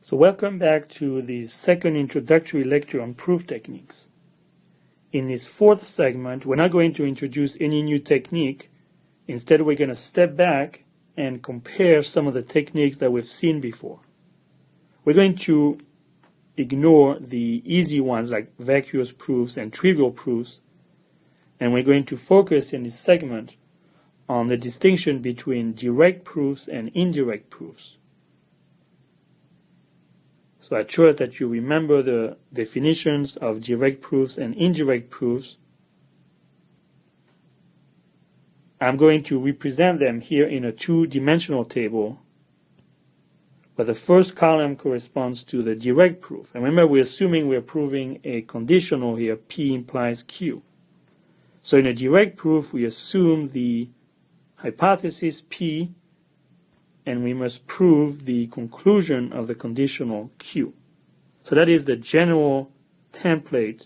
So welcome back to the second introductory lecture on proof techniques. In this fourth segment, we're not going to introduce any new technique. Instead, we're going to step back and compare some of the techniques that we've seen before. We're going to ignore the easy ones like vacuous proofs and trivial proofs, and we're going to focus in this segment on the distinction between direct proofs and indirect proofs. So I trust that you remember the definitions of direct proofs and indirect proofs. I'm going to represent them here in a two-dimensional table, but the first column corresponds to the direct proof. And remember, we're assuming we're proving a conditional here, P implies Q. So in a direct proof, we assume the hypothesis P, and we must prove the conclusion of the conditional Q. So that is the general template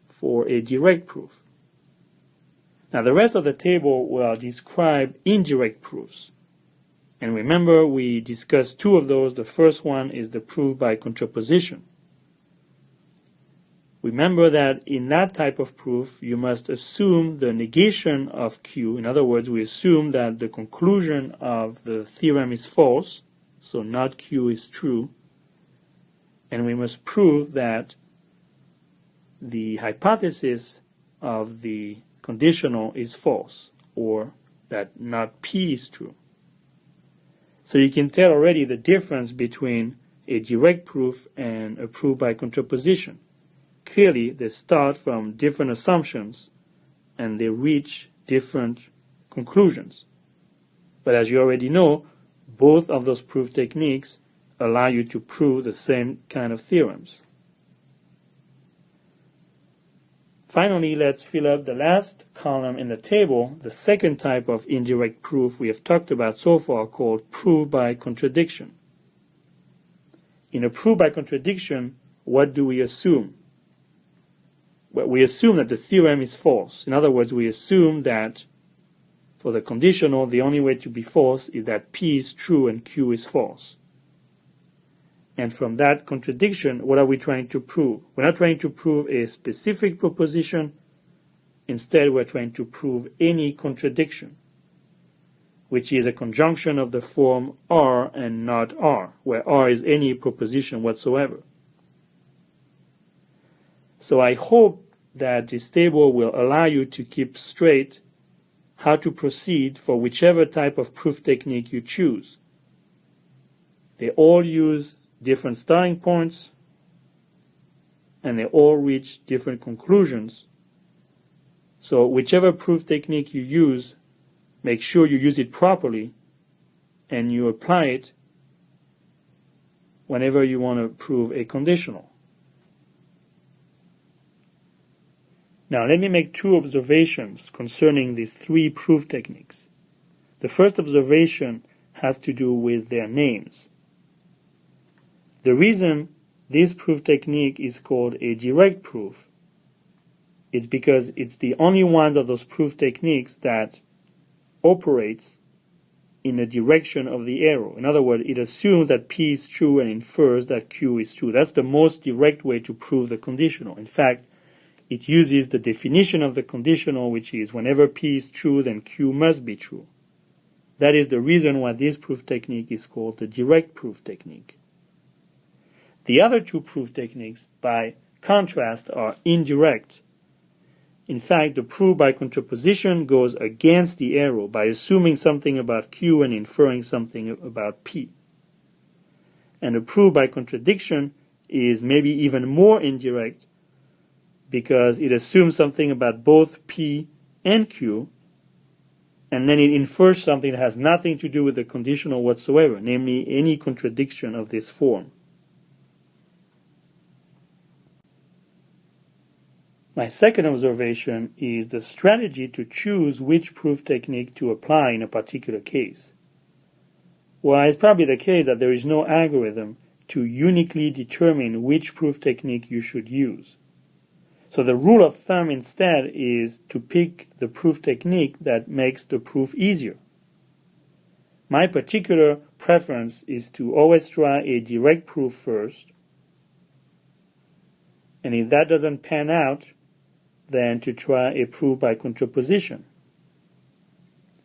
for a direct proof. Now the rest of the table will describe indirect proofs. And remember, we discussed two of those. The first one is the proof by contraposition. Remember that in that type of proof, you must assume the negation of Q. In other words, we assume that the conclusion of the theorem is false, so not Q is true. And we must prove that the hypothesis of the conditional is false, or that not P is true. So you can tell already the difference between a direct proof and a proof by contraposition. Clearly, they start from different assumptions and they reach different conclusions. But as you already know, both of those proof techniques allow you to prove the same kind of theorems. Finally, let's fill up the last column in the table, the second type of indirect proof we have talked about so far, called proof by contradiction. In a proof by contradiction, what do we assume? Well, we assume that the theorem is false. In other words, we assume that for the conditional, the only way to be false is that P is true and Q is false. And from that contradiction, what are we trying to prove? We're not trying to prove a specific proposition. Instead, we're trying to prove any contradiction, which is a conjunction of the form R and not R, where R is any proposition whatsoever. So I hope that this table will allow you to keep straight how to proceed for whichever type of proof technique you choose. They all use different starting points, and they all reach different conclusions. So whichever proof technique you use, make sure you use it properly and you apply it whenever you want to prove a conditional. Now let me make two observations concerning these three proof techniques. The first observation has to do with their names. The reason this proof technique is called a direct proof is because it's the only one of those proof techniques that operates in the direction of the arrow. In other words, it assumes that P is true and infers that Q is true. That's the most direct way to prove the conditional. In fact, it uses the definition of the conditional, which is whenever P is true, then Q must be true. That is the reason why this proof technique is called the direct proof technique. The other two proof techniques, by contrast, are indirect. In fact, the proof by contraposition goes against the arrow by assuming something about Q and inferring something about P. And the proof by contradiction is maybe even more indirect because it assumes something about both P and Q, and then it infers something that has nothing to do with the conditional whatsoever, namely any contradiction of this form. My second observation is the strategy to choose which proof technique to apply in a particular case. Well, it's probably the case that there is no algorithm to uniquely determine which proof technique you should use. So the rule of thumb instead is to pick the proof technique that makes the proof easier. My particular preference is to always try a direct proof first, and if that doesn't pan out, then to try a proof by contraposition.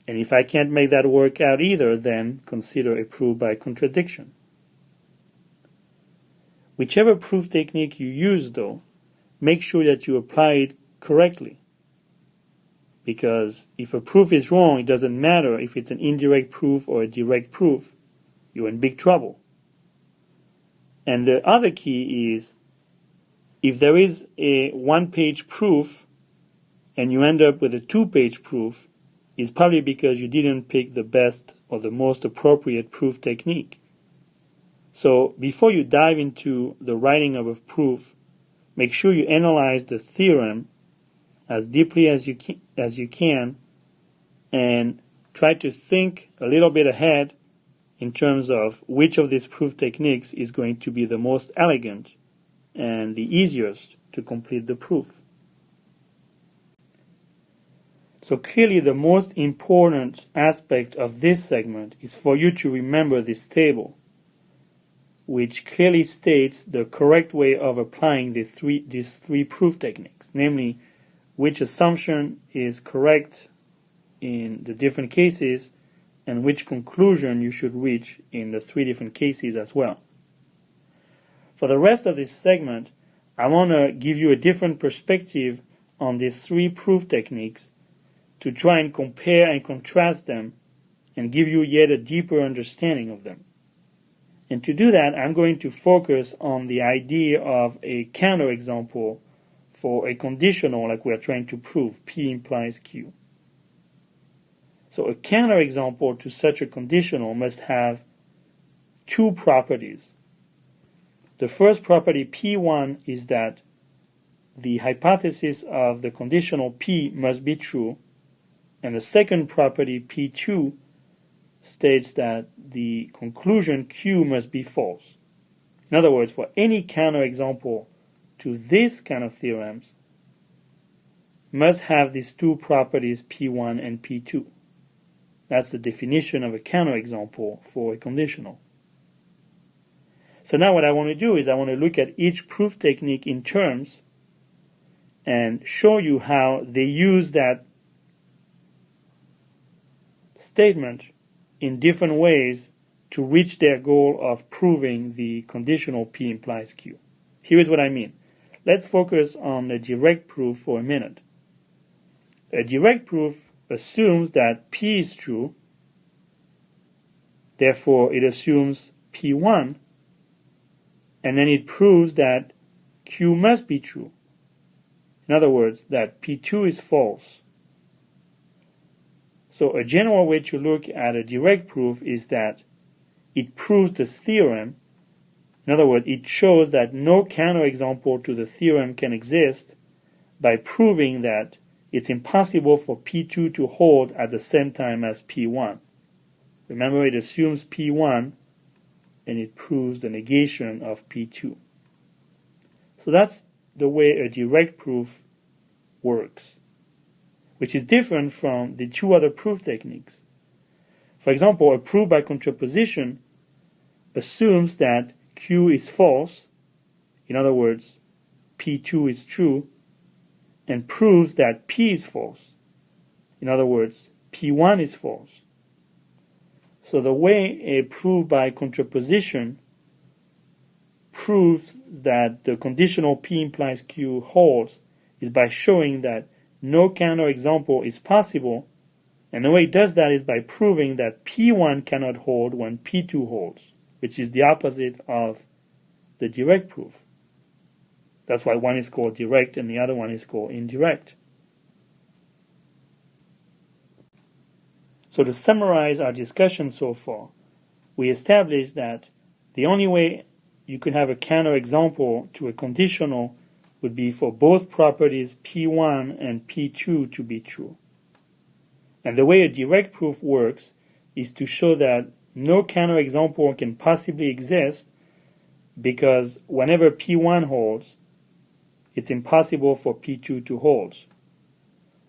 And if I can't make that work out either, then consider a proof by contradiction. Whichever proof technique you use, though, make sure that you apply it correctly. Because if a proof is wrong, it doesn't matter if it's an indirect proof or a direct proof. You're in big trouble. And the other key is, if there is a one-page proof and you end up with a two-page proof, it's probably because you didn't pick the best or the most appropriate proof technique. So before you dive into the writing of a proof, make sure you analyze the theorem as deeply as you can and try to think a little bit ahead in terms of which of these proof techniques is going to be the most elegant and the easiest to complete the proof. So clearly the most important aspect of this segment is for you to remember this table, which clearly states the correct way of applying these three proof techniques, namely which assumption is correct in the different cases and which conclusion you should reach in the three different cases as well. For the rest of this segment, I want to give you a different perspective on these three proof techniques to try and compare and contrast them and give you yet a deeper understanding of them. And to do that, I'm going to focus on the idea of a counterexample for a conditional like we're trying to prove, P implies Q. So a counterexample to such a conditional must have two properties. The first property, P1, is that the hypothesis of the conditional P must be true, and the second property, P2, states that the conclusion Q must be false. In other words, for any counterexample to this kind of theorems, must have these two properties, P1 and P2. That's the definition of a counterexample for a conditional. So now what I want to do is I want to look at each proof technique in terms and show you how they use that statement in different ways to reach their goal of proving the conditional P implies Q. Here is what I mean. Let's focus on the direct proof for a minute. A direct proof assumes that P is true, therefore it assumes P1, and then it proves that Q must be true. In other words, that P2 is false. So a general way to look at a direct proof is that it proves the theorem. In other words, it shows that no counterexample to the theorem can exist by proving that it's impossible for P2 to hold at the same time as P1. Remember, it assumes P1 and it proves the negation of P2. So that's the way a direct proof works, which is different from the two other proof techniques. For example, a proof by contraposition assumes that Q is false, in other words, P2 is true, and proves that P is false. In other words, P1 is false. So the way a proof by contraposition proves that the conditional P implies Q holds is by showing that no counterexample is possible, and the way it does that is by proving that P1 cannot hold when P2 holds, which is the opposite of the direct proof. That's why one is called direct and the other one is called indirect. So to summarize our discussion so far, we established that the only way you can have a counterexample to a conditional would be for both properties P1 and P2 to be true. And the way a direct proof works is to show that no counterexample can possibly exist because whenever P1 holds, it's impossible for P2 to hold.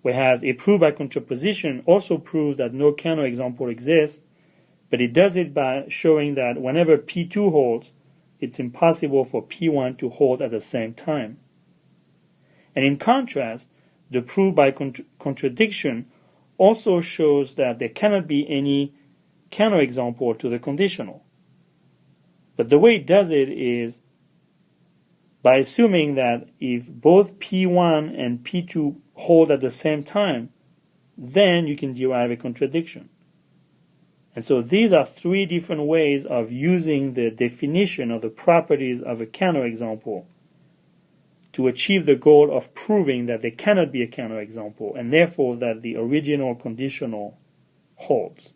Whereas a proof by contraposition also proves that no counterexample exists But it does it by showing that whenever P2 holds, it's impossible for P1 to hold at the same time. And in contrast, the proof by contradiction also shows that there cannot be any counterexample to the conditional. But the way it does it is by assuming that if both P1 and P2 hold at the same time, then you can derive a contradiction. And so these are three different ways of using the definition of the properties of a counterexample to achieve the goal of proving that there cannot be a counterexample, and therefore that the original conditional holds.